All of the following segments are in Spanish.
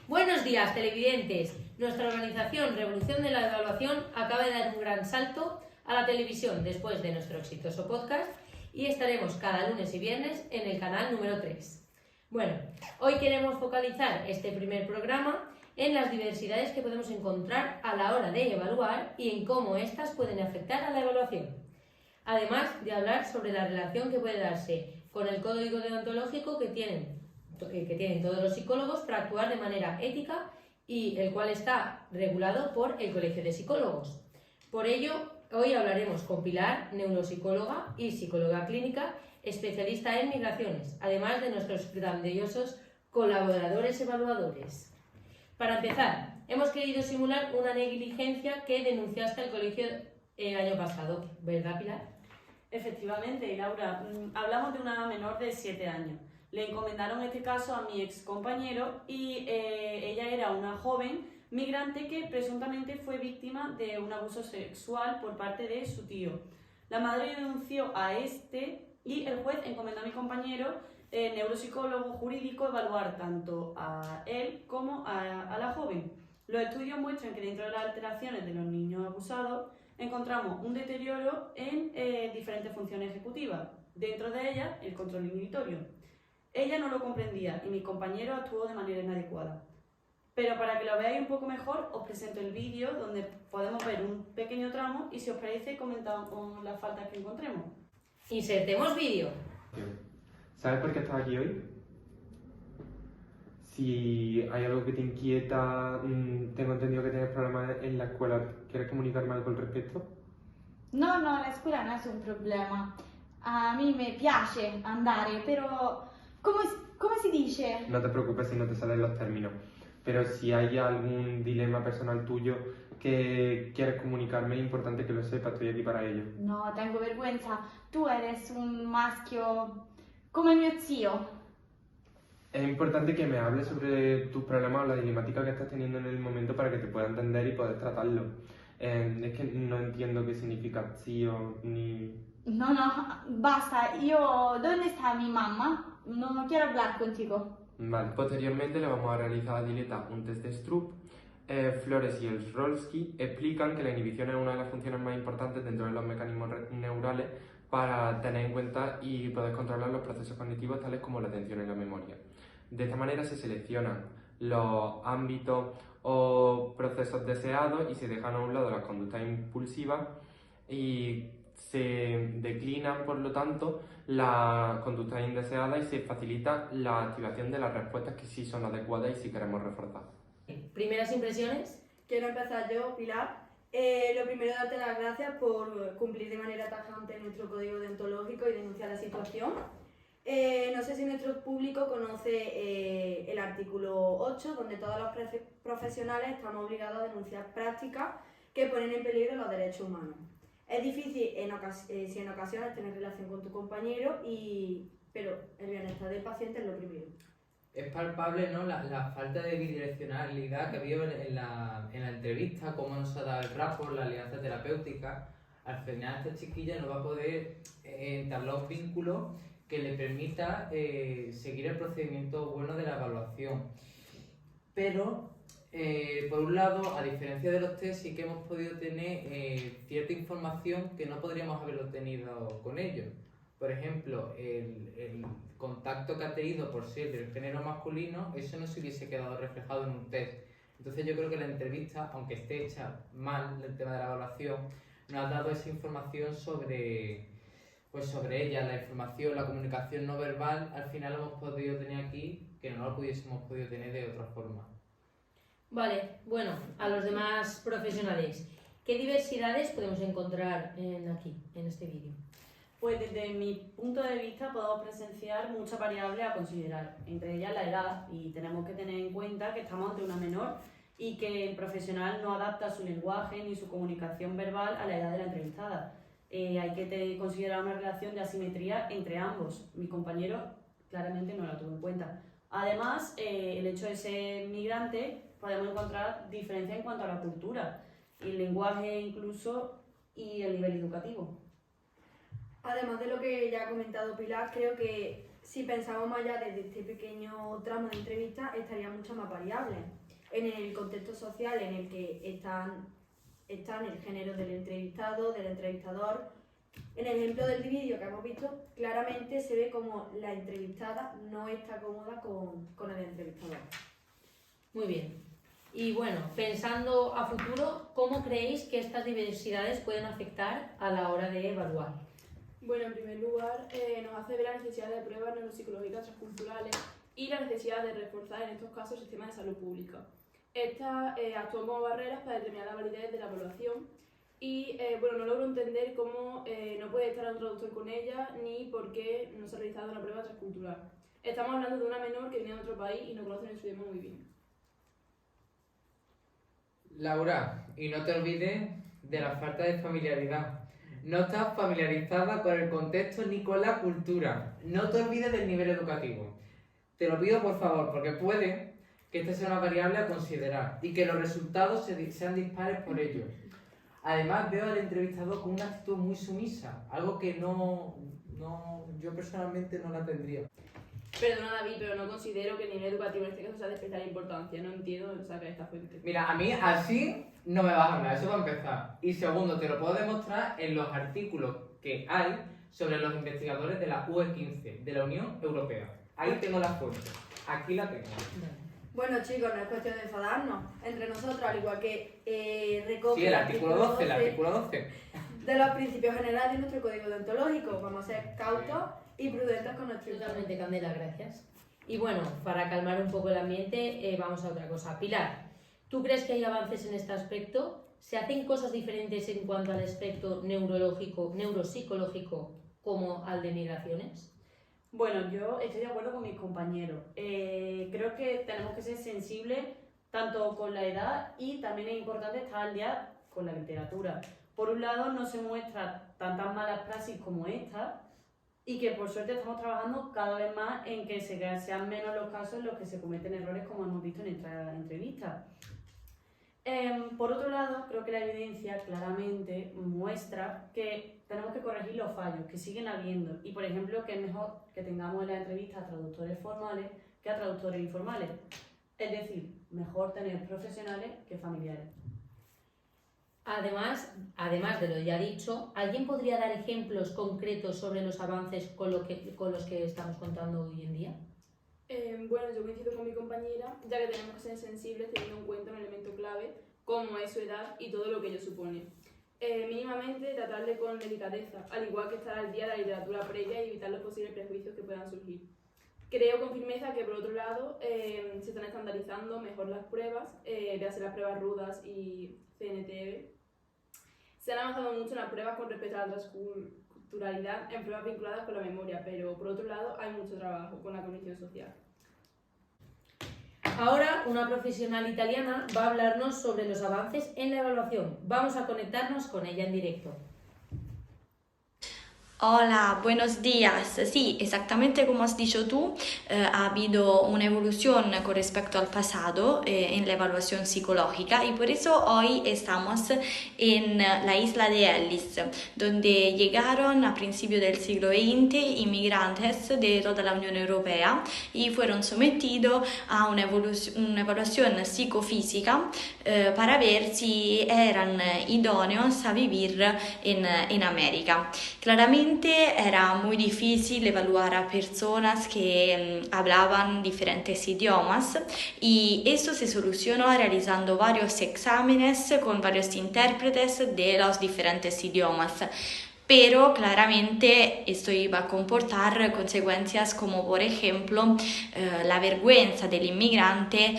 Buenos días, televidentes. Nuestra organización Revolución de la Evaluación acaba de dar un gran salto a la televisión después de nuestro exitoso podcast y estaremos cada lunes y viernes en el canal número 3. Bueno, hoy queremos focalizar este primer programa en las diversidades que podemos encontrar a la hora de evaluar y en cómo éstas pueden afectar a la evaluación. Además de hablar sobre la relación que puede darse con el código deontológico que tienen todos los psicólogos para actuar de manera ética y el cual está regulado por el Colegio de Psicólogos. Por ello, hoy hablaremos con Pilar, neuropsicóloga y psicóloga clínica, especialista en migraciones, además de nuestros grandiosos colaboradores evaluadores. Para empezar, hemos querido simular una negligencia que denunciaste al colegio el año pasado, ¿verdad, Pilar? Efectivamente, Laura, hablamos de una menor de 7 años. Le encomendaron este caso a mi ex compañero y ella era una joven migrante que presuntamente fue víctima de un abuso sexual por parte de su tío. La madre denunció a este y el juez encomendó a mi compañero, neuropsicólogo jurídico, evaluar tanto a él como a la joven. Los estudios muestran que dentro de las alteraciones de los niños abusados encontramos un deterioro en diferentes funciones ejecutivas, dentro de ellas el control inhibitorio. Ella no lo comprendía y mi compañero actuó de manera inadecuada. Pero para que lo veáis un poco mejor, os presento el vídeo donde podemos ver un pequeño tramo y si os parece comentamos las faltas que encontremos. Insertemos vídeo. ¿Sabes por qué estás aquí hoy? Si hay algo que te inquieta, tengo entendido que tienes problemas en la escuela, ¿quieres comunicarme algo al respecto? No, la scuola non è un problema. A mí me piace andare, pero ¿cómo si dice? No te preocupes si no te salen los términos, pero si hay algún dilema personal tuyo que quieres comunicarme, es importante que lo sepas, estoy aquí para ello. No, tengo vergüenza. Tú eres un maschio come mio zio. Es importante que me hables sobre tus problemas o la dilemática que estás teniendo en el momento para que te pueda entender y poder tratarlo. Es que no entiendo qué significa zio ni... No, basta. ¿Dónde está mi mamá? No quiero hablar contigo. Vale. Posteriormente le vamos a realizar a Dileta un test de Stroop. Flores y Elsrolski explican que la inhibición es una de las funciones más importantes dentro de los mecanismos neurales para tener en cuenta y poder controlar los procesos cognitivos tales como la atención y la memoria. De esta manera se seleccionan los ámbitos o procesos deseados y se dejan a un lado las conductas impulsivas y se declinan, por lo tanto, las conductas indeseadas y se facilita la activación de las respuestas que sí son adecuadas y sí queremos reforzar. ¿Primeras impresiones? Quiero empezar yo, Pilar. Lo primero, darte las gracias por cumplir de manera tajante nuestro código deontológico y denunciar la situación. No sé si nuestro público conoce el artículo 8, donde todos los profesionales estamos obligados a denunciar prácticas que ponen en peligro los derechos humanos. Es difícil si en ocasiones tener relación con tu compañero, pero el bienestar del paciente es lo primero. Es palpable, ¿no?, la falta de bidireccionalidad que ha habido en la entrevista, cómo nos ha dado el rapport, la alianza terapéutica. Al final esta chiquilla no va a poder entablar un vínculo que le permita seguir el procedimiento bueno de la evaluación. Pero, por un lado, a diferencia de los test, sí que hemos podido tener cierta información que no podríamos haber obtenido con ellos. Por ejemplo, el contacto que ha tenido por ser del género masculino, eso no se hubiese quedado reflejado en un test. Entonces yo creo que la entrevista, aunque esté hecha mal el tema de la evaluación, nos ha dado esa información sobre ella, la información, la comunicación no verbal, al final lo hemos podido tener aquí, que no lo hubiésemos podido tener de otra forma. Vale, bueno, a los demás profesionales, ¿qué diversidades podemos encontrar aquí, en este vídeo? Pues desde mi punto de vista podemos presenciar muchas variables a considerar, entre ellas la edad, y tenemos que tener en cuenta que estamos ante una menor y que el profesional no adapta su lenguaje ni su comunicación verbal a la edad de la entrevistada. Hay que considerar una relación de asimetría entre ambos. Mi compañero claramente no la tuvo en cuenta. Además, el hecho de ser migrante, podemos encontrar diferencias en cuanto a la cultura, el lenguaje incluso y el nivel educativo. Además de lo que ya ha comentado Pilar, creo que si pensamos más allá desde este pequeño tramo de entrevista, estarían muchas más variables. En el contexto social en el que están el género del entrevistado, del entrevistador. En el ejemplo del vídeo que hemos visto, claramente se ve como la entrevistada no está cómoda con el entrevistador. Muy bien. Y bueno, pensando a futuro, ¿cómo creéis que estas diversidades pueden afectar a la hora de evaluar? Bueno, en primer lugar, nos hace ver la necesidad de pruebas neuropsicológicas transculturales y la necesidad de reforzar en estos casos el sistema de salud pública. Estas actúan como barreras para determinar la validez de la evaluación y bueno, no logro entender cómo no puede estar un traductor con ella ni por qué no se ha realizado una prueba transcultural. Estamos hablando de una menor que viene de otro país y no conoce nuestro idioma muy bien. Laura, y no te olvides de la falta de familiaridad. No estás familiarizada con el contexto ni con la cultura. No te olvides del nivel educativo. Te lo pido por favor, porque puede que esta sea una variable a considerar y que los resultados sean dispares por ello. Además, veo al entrevistador con una actitud muy sumisa, algo que yo personalmente no la tendría. Perdona David, pero no considero que el nivel educativo en este caso sea de especial importancia. No entiendo dónde saca esta fuente. Mira, a mí así no me vas a hablar, eso va a empezar. Y segundo, te lo puedo demostrar en los artículos que hay sobre los investigadores de la UE15, de la Unión Europea. Ahí tengo la fuente, aquí la tengo. Bueno chicos, no es cuestión de enfadarnos. Entre nosotros, al igual que recopia Sí, el artículo 12, de los principios generales de nuestro código deontológico. Vamos a ser cautos y prudentes con nuestro Totalmente, Candela, gracias. Y bueno, para calmar un poco el ambiente, vamos a otra cosa. Pilar, ¿tú crees que hay avances en este aspecto? ¿Se hacen cosas diferentes en cuanto al aspecto neurológico, neuropsicológico, como al de migraciones? Bueno, yo estoy de acuerdo con mis compañeros. Creo que tenemos que ser sensibles tanto con la edad y también es importante estar al día con la literatura. Por un lado, no se muestran tantas malas praxis como esta y que por suerte estamos trabajando cada vez más en que sean menos los casos en los que se cometen errores como hemos visto en esta entrevista. Por otro lado, creo que la evidencia claramente muestra que tenemos que corregir los fallos que siguen habiendo y, por ejemplo, que es mejor que tengamos en la entrevista a traductores formales que a traductores informales. Es decir, mejor tener profesionales que familiares. Además de lo ya dicho, ¿alguien podría dar ejemplos concretos sobre los avances con los que estamos contando hoy en día? Bueno, yo coincido con mi compañera, ya que tenemos que ser sensibles teniendo en cuenta un elemento clave como es su edad y todo lo que ello supone. Mínimamente tratarle con delicadeza, al igual que estar al día de la literatura previa y evitar los posibles prejuicios que puedan surgir. Creo con firmeza que, por otro lado, se están estandarizando mejor las pruebas, véase las pruebas rudas y CNTV. Se han avanzado mucho en las pruebas con respecto a la transculturalidad en pruebas vinculadas con la memoria, pero por otro lado hay mucho trabajo con la cognición social. Ahora una profesional italiana va a hablarnos sobre los avances en la evaluación. Vamos a conectarnos con ella en directo. Hola, buenos días. Sí, exactamente como has dicho tú, ha habido una evolución con respecto al pasado en la evaluación psicológica y por eso hoy estamos en la isla de Ellis, donde llegaron a principios del siglo XX inmigrantes de toda la Unión Europea y fueron sometidos a una evaluación psicofísica para ver si eran idóneos a vivir en América. Claramente era muy difícil evaluar a personas que hablaban diferentes idiomas y esto se solucionó realizando varios exámenes con varios intérpretes de los diferentes idiomas. Pero claramente esto iba a comportar consecuencias como por ejemplo la vergüenza del inmigrante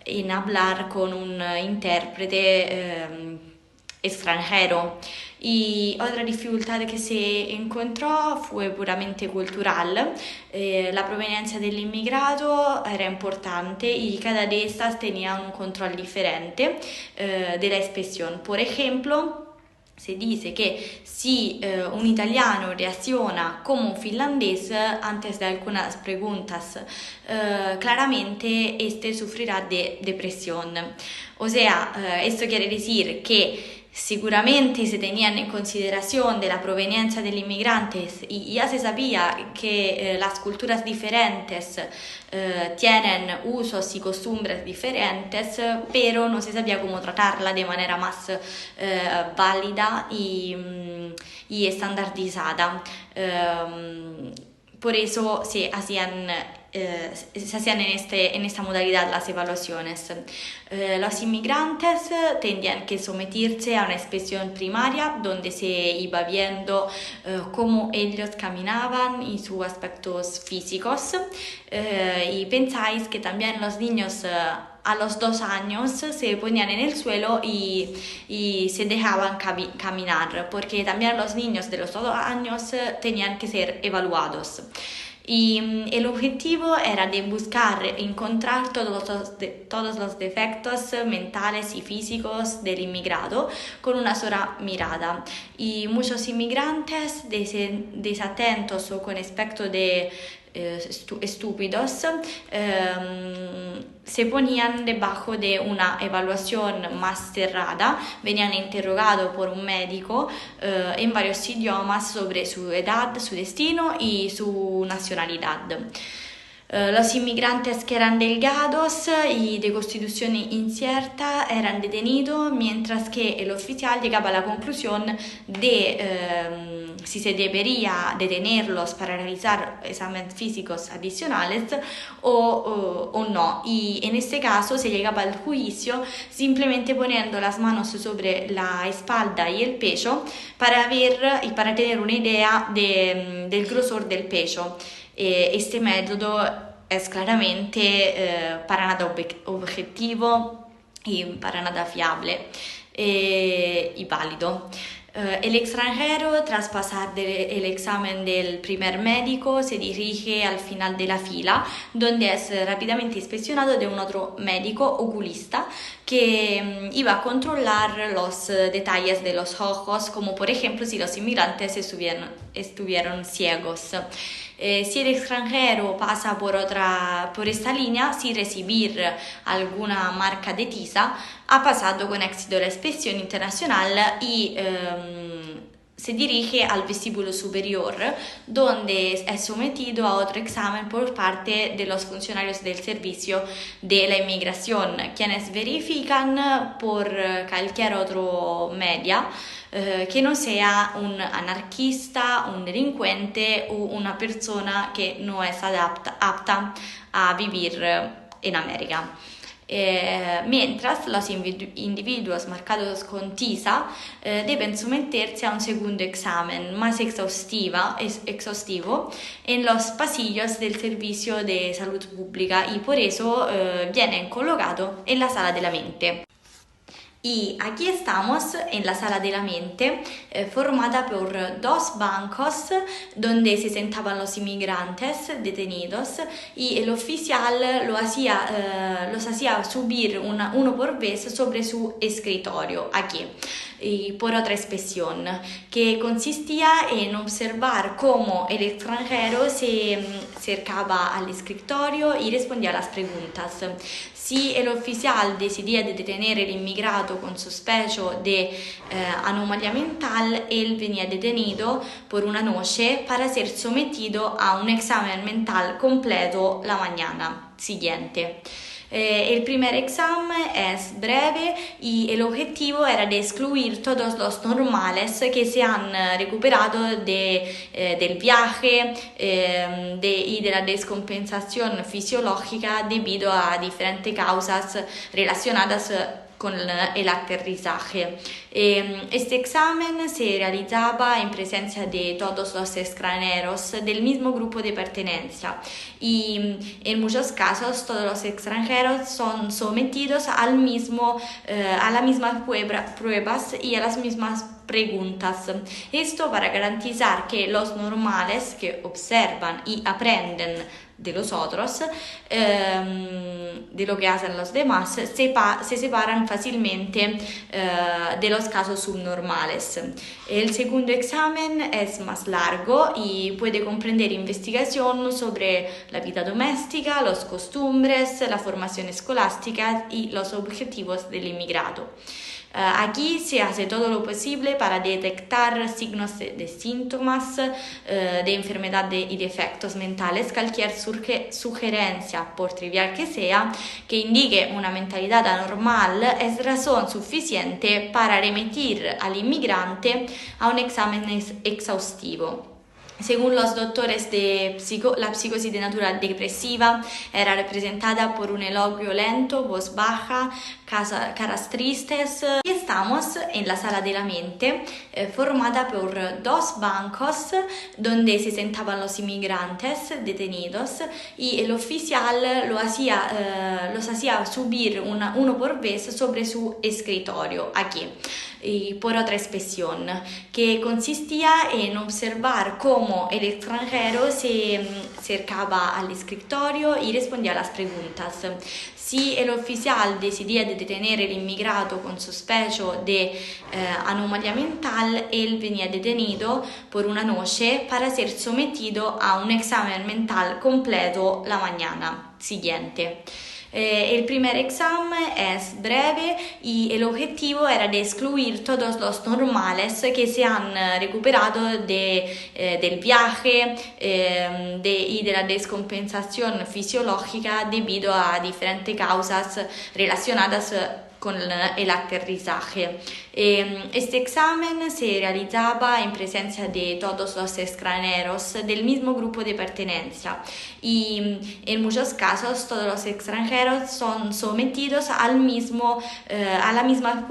en hablar con un intérprete extranjero. Y otra dificultad que se encontró fue puramente cultural. La proveniencia del inmigrado era importante y cada de estas tenía un control diferente de la expresión. Por ejemplo, se dice que si un italiano reacciona como un finlandés antes de algunas preguntas, claramente este sufrirá de depresión. O sea, esto quiere decir que Seguramente se tenían en consideración de la proveniencia de los inmigrantes y ya se sabía que las culturas diferentes tienen usos y costumbres diferentes, pero no se sabía cómo tratarla de manera más válida y estandardizada. Por eso se hacían en esta modalidad las evaluaciones. Los inmigrantes tenían que someterse a una inspección primaria donde se iba viendo cómo ellos caminaban y sus aspectos físicos. Y pensáis que también los niños a los 2 años se ponían en el suelo y se dejaban caminar, porque también los niños de los 2 años tenían que ser evaluados. Y el objetivo era de buscar encontrar todos los defectos mentales y físicos del inmigrado con una sola mirada. Y muchos inmigrantes desatentos o con aspecto de estúpidos se ponían debajo de una evaluación más cerrada, venían interrogados por un médico en varios idiomas sobre su edad, su destino y su nacionalidad. Los inmigrantes que eran delgados y de constitución incierta eran detenidos, mientras que el oficial llegaba a la conclusión de si se debería detenerlos para realizar exámenes físicos adicionales o no. Y en este caso se llegaba al juicio simplemente poniendo las manos sobre la espalda y el pecho para ver y para tener una idea del grosor del pecho. Este método es claramente para nada objetivo y para nada fiable y válido. El extranjero, tras pasar el examen del primer médico, se dirige al final de la fila, donde es rápidamente inspeccionado de un otro médico oculista que iba a controlar los detalles de los ojos, como por ejemplo si los inmigrantes estuvieron ciegos. Si el extranjero pasa por esta línea sin recibir alguna marca de tiza, ha pasado con éxito la inspección internacional y se dirige al vestíbulo superior, donde es sometido a otro examen por parte de los funcionarios del servicio de la inmigración, quienes verifican por cualquier otro medio que no sea un anarquista, un delincuente o una persona que no es apta a vivir en América. Mientras los individuos marcados con tiza deben someterse a un segundo examen más exhaustivo en los pasillos del Servicio de Salud Pública y por eso vienen colocados en la sala de la mente. Y aquí estamos en la sala de la mente, formada por 2 bancos donde se sentaban los inmigrantes detenidos y el oficial los hacía subir uno por vez sobre su escritorio, aquí, y por otra inspección, que consistía en observar cómo el extranjero se acercaba al escritorio y respondía a las preguntas. Si el oficial decidía de detener al inmigrado con sospecho de anomalía mental, él venía detenido por una noche para ser sometido a un examen mental completo la mañana siguiente. El primer examen es breve y el objetivo era de excluir todos los normales que se han recuperado del viaje y de la descompensación fisiológica debido a diferentes causas relacionadas con el aterrizaje. Este examen se realizaba en presencia de todos los extranjeros del mismo grupo de pertenencia y en muchos casos todos los extranjeros son sometidos a las mismas pruebas y a las mismas preguntas. Esto para garantizar que los normales que observan y aprenden de los otros, de lo que hacen los demás, se separan fácilmente de los casos subnormales. El segundo examen es más largo y puede comprender investigación sobre la vida doméstica, las costumbres, la formación escolástica y los objetivos del inmigrado. Aquí se hace todo lo posible para detectar signos de síntomas de enfermedad y defectos mentales. Cualquier sugerencia, por trivial que sea, que indique una mentalidad anormal es razón suficiente para remitir al inmigrante a un examen exhaustivo. Según los doctores la psicosis de naturaleza depresiva era representada por un elogio lento, voz baja, caras tristes. Y estamos en la sala de la mente, formada por dos bancos donde se sentaban los inmigrantes detenidos, y el oficial los hacía subir uno por vez sobre su escritorio, aquí. Y por otra expresión, que consistía en observar cómo el extranjero se acercaba al escritorio y respondía a las preguntas. Si el oficial decidía de detener al inmigrado con sospecho de anomalía mental, él venía detenido por una noche para ser sometido a un examen mental completo la mañana siguiente. El primer examen es breve y el objetivo era de excluir todos los normales que se han recuperado del viaje y de la descompensación fisiológica debido a diferentes causas relacionadas con el aterrizaje. Este examen se realizaba en presencia de todos los extranjeros del mismo grupo de pertenencia, y en muchos casos todos los extranjeros son sometidos a las mismas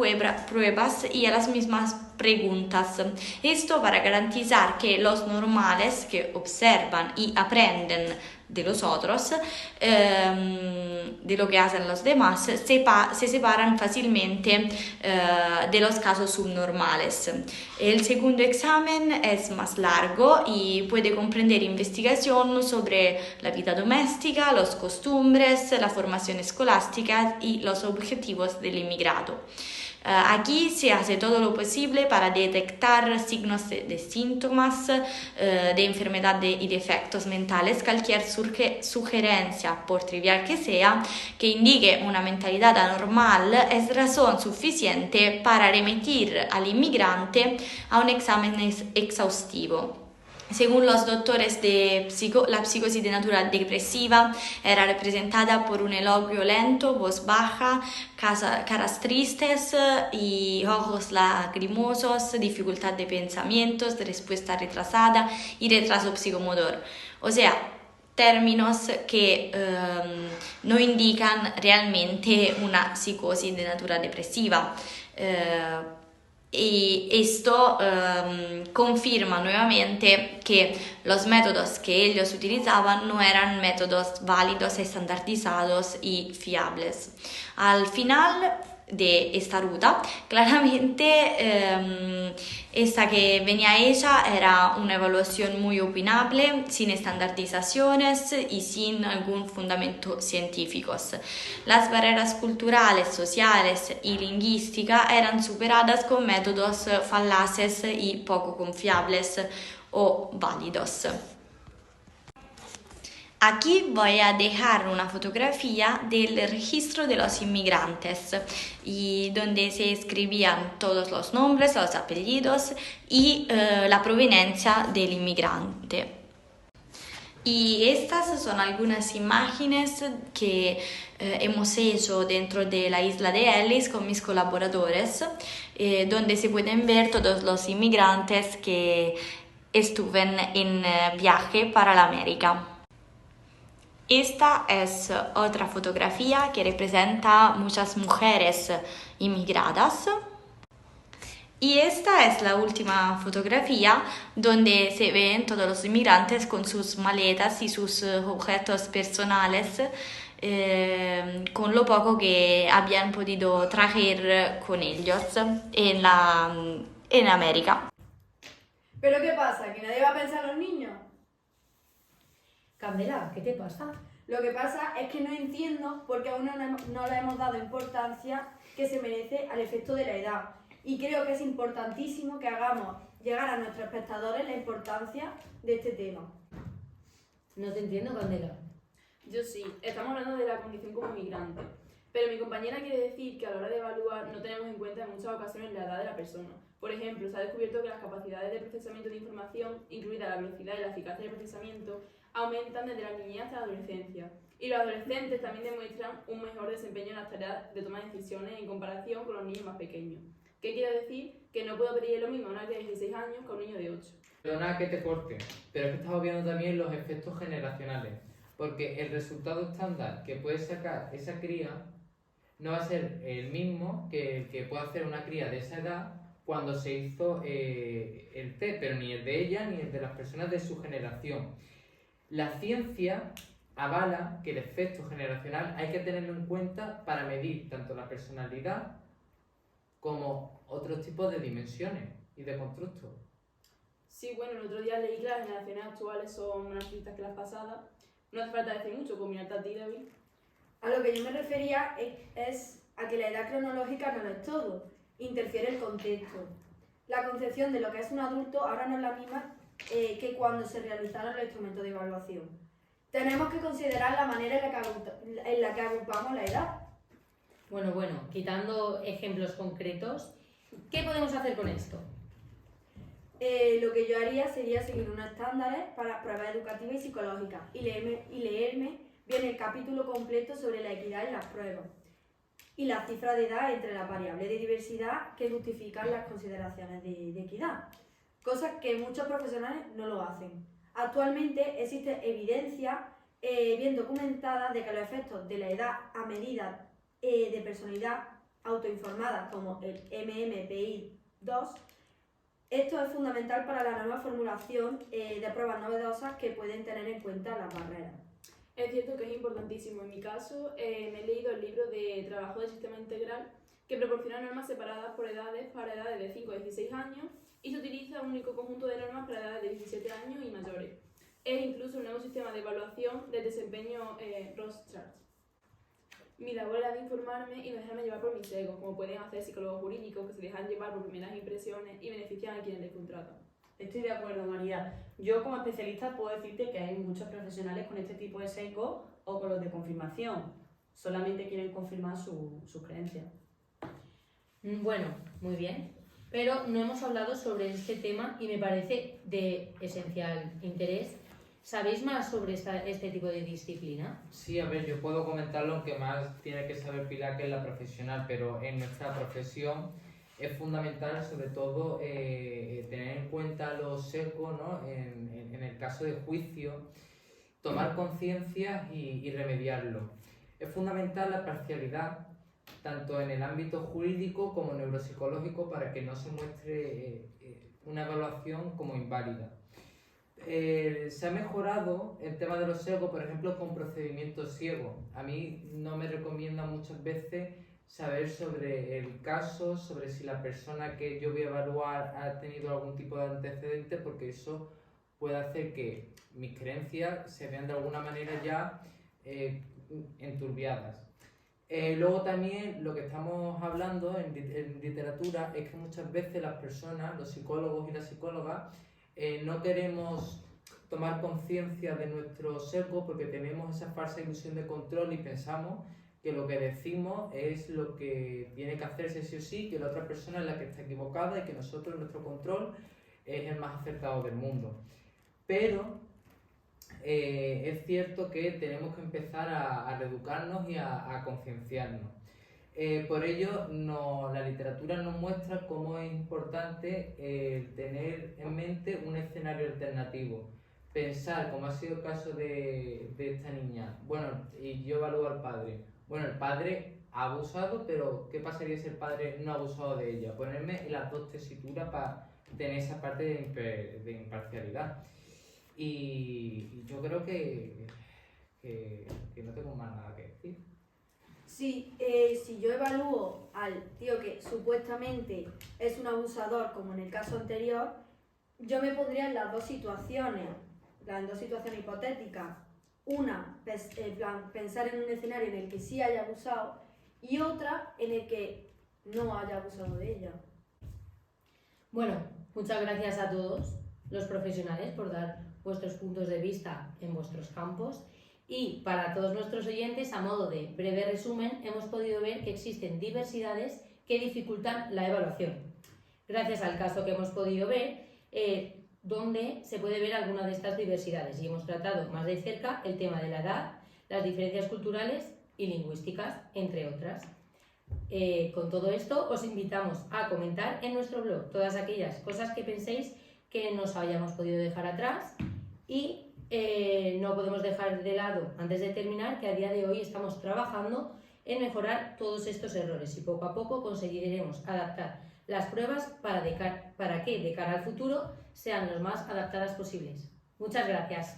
pruebas y a las mismas preguntas. Esto para garantizar que los normales que observan y aprenden de los otros, de lo que hacen los demás, se separan fácilmente de los casos subnormales. El segundo examen es más largo y puede comprender investigación sobre la vida doméstica, las costumbres, la formación escolástica y los objetivos del inmigrado. Aquí se hace todo lo posible para detectar signos de síntomas de enfermedad y defectos mentales. Cualquier sugerencia, por trivial que sea, que indique una mentalidad anormal es razón suficiente para remitir al inmigrante a un examen exhaustivo. Según los doctores la psicosis de naturaleza depresiva era representada por un elogio lento, voz baja, caras tristes y ojos lacrimosos, dificultad de pensamientos, respuesta retrasada y retraso psicomotor. O sea, términos que no indican realmente una psicosis de naturaleza depresiva. Y esto confirma nuevamente que los métodos que ellos utilizaban no eran métodos válidos, estandarizados y fiables. Al final de esta ruta, claramente esta que venía hecha era una evaluación muy opinable, sin estandarizaciones y sin algún fundamento científicos. Las barreras culturales, sociales y lingüísticas eran superadas con métodos falaces y poco confiables o válidos. Aquí voy a dejar una fotografía del registro de los inmigrantes, y donde se escribían todos los nombres, los apellidos y la proveniencia del inmigrante. Y estas son algunas imágenes que hemos hecho dentro de la isla de Ellis con mis colaboradores, donde se pueden ver todos los inmigrantes que estuvieron en viaje para la América. Esta es otra fotografía que representa muchas mujeres inmigradas. Y esta es la última fotografía donde se ven todos los inmigrantes con sus maletas y sus objetos personales, con lo poco que habían podido traer con ellos en América. ¿Pero qué pasa? ¿Que nadie va a pensar en los niños? Candela, ¿qué te pasa? Lo que pasa es que no entiendo por qué aún no le hemos dado importancia que se merece al efecto de la edad. Y creo que es importantísimo que hagamos llegar a nuestros espectadores la importancia de este tema. No te entiendo, Candela. Yo sí, estamos hablando de la condición como migrante. Pero mi compañera quiere decir que a la hora de evaluar no tenemos en cuenta en muchas ocasiones la edad de la persona. Por ejemplo, se ha descubierto que las capacidades de procesamiento de información, incluida la velocidad y la eficacia del procesamiento, aumentan desde la niñez hasta la adolescencia. Y los adolescentes también demuestran un mejor desempeño en las tareas de toma de decisiones en comparación con los niños más pequeños. ¿Qué quiere decir? Que no puedo pedir lo mismo a una cría de 16 años que a un niño de 8. Perdona que te corte, pero es que estamos viendo también los efectos generacionales, porque el resultado estándar que puede sacar esa cría no va a ser el mismo que el que puede hacer una cría de esa edad cuando se hizo el test, pero ni el de ella ni el de las personas de su generación. La ciencia avala que el efecto generacional hay que tenerlo en cuenta para medir tanto la personalidad como otros tipos de dimensiones y de constructos. Sí, bueno, el otro día leí que las generaciones actuales son más listas que las pasadas. No hace falta decir mucho, combinarte a ti, David. A lo que yo me refería es a que la edad cronológica no lo es todo, interfiere el contexto. La concepción de lo que es un adulto ahora no es la misma que cuando se realizaron los instrumentos de evaluación. Tenemos que considerar la manera en la que agrupamos la edad. Bueno, quitando ejemplos concretos, ¿qué podemos hacer con esto? Lo que yo haría sería seguir unos estándares para pruebas educativas y psicológicas y leerme bien el capítulo completo sobre la equidad en las pruebas y la cifra de edad entre las variables de diversidad que justifican las consideraciones de equidad, cosas que muchos profesionales no lo hacen. Actualmente existe evidencia bien documentada de que los efectos de la edad a medida de personalidad autoinformada, como el MMPI-2, esto es fundamental para la nueva formulación de pruebas novedosas que pueden tener en cuenta las barreras. Es cierto que es importantísimo. En mi caso, me he leído el libro de Trabajo del Sistema Integral, que proporciona normas separadas por edades para edades de 5 a 16 años y se utiliza un único conjunto de normas para edades de 17 años y mayores. Es incluso un nuevo sistema de evaluación del desempeño Ross-Charts. Mi labor era de informarme y no dejarme llevar por mis egos, como pueden hacer psicólogos jurídicos que se dejan llevar por primeras impresiones y benefician a quienes les contratan. Estoy de acuerdo, María. Yo como especialista puedo decirte que hay muchos profesionales con este tipo de sesgo o con los de confirmación. Solamente quieren confirmar sus creencias. Bueno, muy bien, pero no hemos hablado sobre este tema y me parece de esencial interés. ¿Sabéis más sobre este tipo de disciplina? Sí, a ver, yo puedo comentarlo, aunque más tiene que saber Pilar que es la profesional, pero en nuestra profesión es fundamental sobre todo tener en cuenta los sesgos, ¿no? En el caso de juicio, tomar conciencia y remediarlo. Es fundamental la parcialidad, tanto en el ámbito jurídico como neuropsicológico, para que no se muestre una evaluación como inválida. Se ha mejorado el tema de los sesgos, por ejemplo, con procedimientos ciegos. A mí no me recomiendan muchas veces saber sobre el caso, sobre si la persona que yo voy a evaluar ha tenido algún tipo de antecedente, porque eso puede hacer que mis creencias se vean de alguna manera ya enturbiadas. Luego también lo que estamos hablando en literatura es que muchas veces las personas, los psicólogos y las psicólogas, no queremos tomar conciencia de nuestro sesgo porque tenemos esa falsa ilusión de control y pensamos que lo que decimos es lo que tiene que hacerse sí o sí, que la otra persona es la que está equivocada y que nosotros, nuestro control, es el más acertado del mundo. Pero es cierto que tenemos que empezar a reeducarnos y a concienciarnos. Por ello, la literatura nos muestra cómo es importante tener en mente un escenario alternativo. Pensar, como ha sido el caso de esta niña, bueno, y yo evalúo al padre. Bueno, el padre ha abusado, pero ¿qué pasaría si el padre no ha abusado de ella? Ponerme en las dos tesituras para tener esa parte de imparcialidad. Y yo creo que no tengo más nada que decir. Sí, si yo evalúo al tío que supuestamente es un abusador, como en el caso anterior, yo me pondría en las dos situaciones hipotéticas. Una, pensar en un escenario en el que sí haya abusado y otra en el que no haya abusado de ella. Bueno, muchas gracias a todos los profesionales por dar vuestros puntos de vista en vuestros campos Y para todos nuestros oyentes, a modo de breve resumen, hemos podido ver que existen diversidades que dificultan la evaluación. Gracias al caso que hemos podido ver, donde se puede ver alguna de estas diversidades, y hemos tratado más de cerca el tema de la edad, las diferencias culturales y lingüísticas, entre otras. Con todo esto os invitamos a comentar en nuestro blog todas aquellas cosas que penséis que nos hayamos podido dejar atrás, y no podemos dejar de lado, antes de terminar, que a día de hoy estamos trabajando en mejorar todos estos errores y poco a poco conseguiremos adaptar las pruebas para que de cara al futuro sean lo más adaptadas posibles. Muchas gracias.